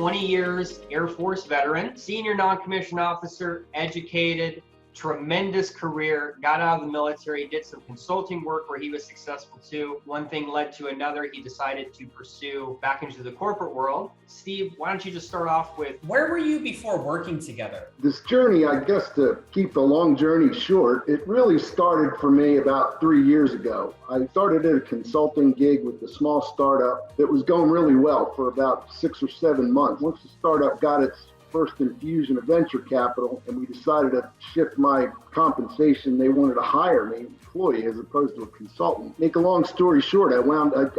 20 years Air Force veteran, senior non-commissioned officer, educated, tremendous career, got out of the military, did some consulting work where he was successful too. One thing led to another. He decided to pursue back into the corporate world. Steve, why don't you just start off with, where were you before working together? This journey, I guess to keep the long journey short, it really started for me about 3 years ago. I started at a consulting gig with a small startup that was going really well for about 6 or 7 months. Once the startup got its first infusion of venture capital and we decided to shift my compensation, they wanted to hire me, employee, as opposed to a consultant. Make a long story short, I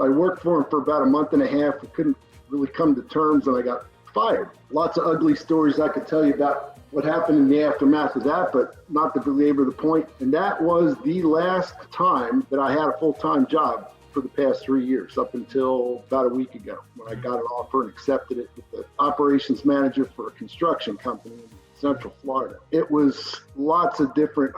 worked for them for about a month and a half. I couldn't really come to terms and I got fired. Lots of ugly stories I could tell you about what happened in the aftermath of that, but not to belabor the point. And that was the last time that I had a full-time job for the past 3 years, up until about a week ago when I got an offer and accepted it with the operations manager for a construction company in Central Florida. It was lots of different,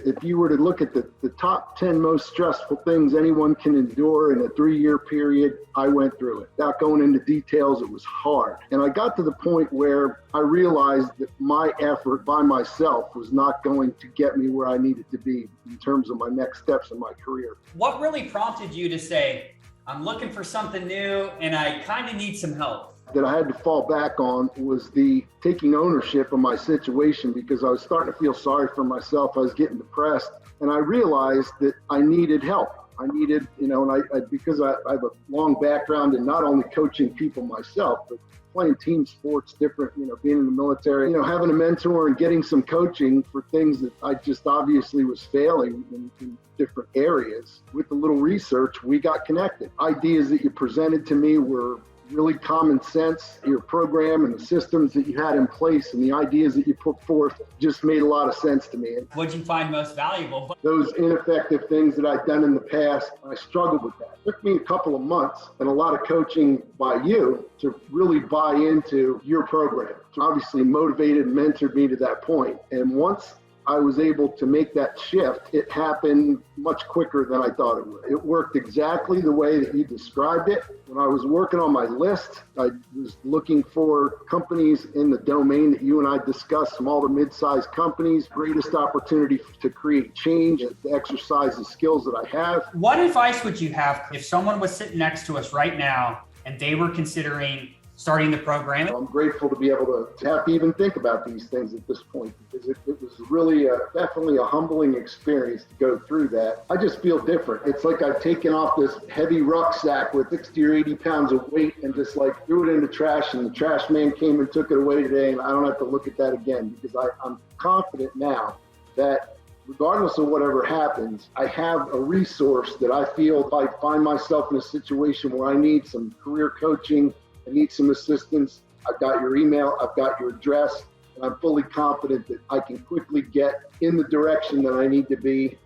if you were to look at the top 10 most stressful things anyone can endure in a 3-year period, I went through it. Without going into details, it was hard. And I got to the point where I realized that my effort by myself was not going to get me where I needed to be in terms of my next steps in my career. What really prompted you to say, I'm looking for something new and I kind of need some help? That I had to fall back on was the taking ownership of my situation, because I was starting to feel sorry for myself. I was getting depressed and I realized that I needed help. I needed, because I have a long background in not only coaching people myself, but playing team sports, different, being in the military, having a mentor and getting some coaching for things that I just obviously was failing in different areas. With a little research, we got connected. Ideas that you presented to me were really common sense. Your program and the systems that you had in place and the ideas that you put forth just made a lot of sense to me. What'd you find most valuable? Those ineffective things that I'd done in the past, I struggled with that. It took me a couple of months and a lot of coaching by you to really buy into your program. Obviously motivated and mentored me to that point. And once I was able to make that shift, it happened much quicker than I thought it would. It worked exactly the way that you described it. When I was working on my list, I was looking for companies in the domain that you and I discussed, small to mid-sized companies, greatest opportunity to create change and to exercise the skills that I have. What advice would you have if someone was sitting next to us right now and they were considering starting the program? I'm grateful to be able to have to even think about these things at this point, because it was really definitely a humbling experience to go through that. I just feel different. It's like I've taken off this heavy rucksack with 60 or 80 pounds of weight and just threw it in the trash, and the trash man came and took it away today, and I don't have to look at that again, because I'm confident now that regardless of whatever happens, I have a resource that I feel if I find myself in a situation where I need some career coaching, I need some assistance, I've got your email, I've got your address, and I'm fully confident that I can quickly get in the direction that I need to be.